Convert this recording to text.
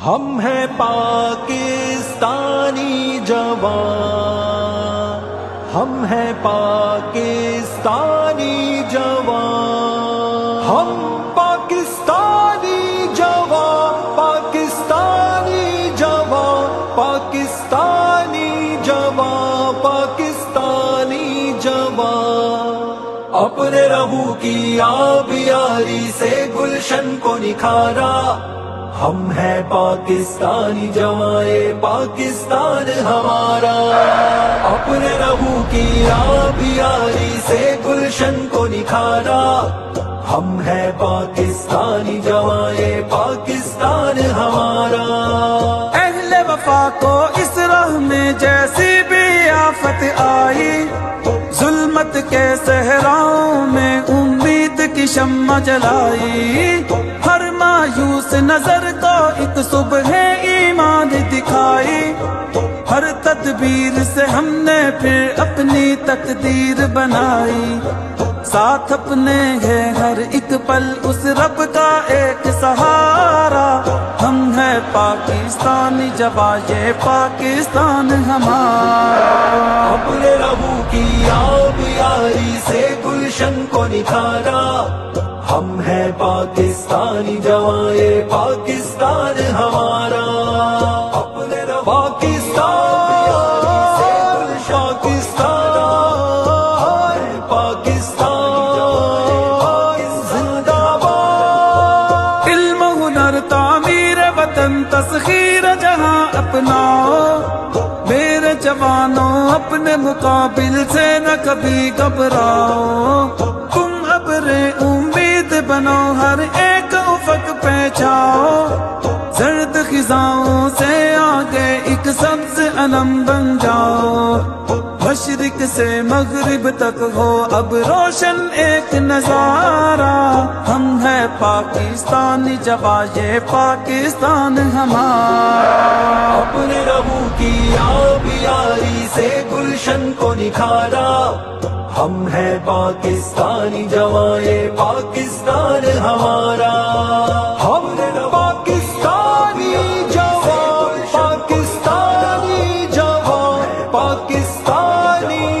ہم ہیں پاکستانی جوان، ہم ہیں پاکستانی جوان، ہم پاکستانی جوان، پاکستانی جوان، پاکستانی جوان، پاکستانی جوان، اپنے رہو کی آبیاری سے گلشن کو نکھارا۔ ہم ہیں پاکستانی جوان، پاکستان ہمارا، اپنے رہو کی آبیاری سے گلشن کو نکھارا۔ ہم ہیں پاکستانی جوان، پاکستان ہمارا۔ اہل وفا کو اس راہ میں جیسی بھی آفت آئی، ظلمت کے صحراؤں میں امید کی شمع جلائی، ہر مایوس نظر کو ایک صبح ایمان دکھائی، ہر تدبیر سے ہم نے پھر اپنی تقدیر بنائی، ساتھ اپنے ہے ہر ایک پل اس رب کا ایک سہارا۔ ہم ہیں پاکستانی جوان، یہ پاکستان ہمارا، اپنے رہو کی آبیاری سے گلشن کو نکھارا۔ ہم ہیں پاکستانی جوان، پاکستان ہمارا، اپنے پاکستان، پاکستان زندہ باد۔ علم و ہنر تعمیر وطن تسخیر جہاں اپناؤ، میرے جوانوں اپنے مقابل سے نہ کبھی گھبراؤ، تم ابر امید بنو، ہر ایک افق پہ جاؤ، زرد خزاؤں سے آگے ایک سبز علم بن جاؤ، مشرق سے مغرب تک ہو اب روشن ایک نظارہ۔ ہم ہیں پاکستانی جوان، یہ پاکستان ہمارا، اپنے رہو کی آبیاری سے گلشن کو نکھارا۔ ہم ہیں پاکستانی جوان، پاکستان ہمارا، ہم ہیں پاکستانی جوان، پاکستانی جوان، پاکستانی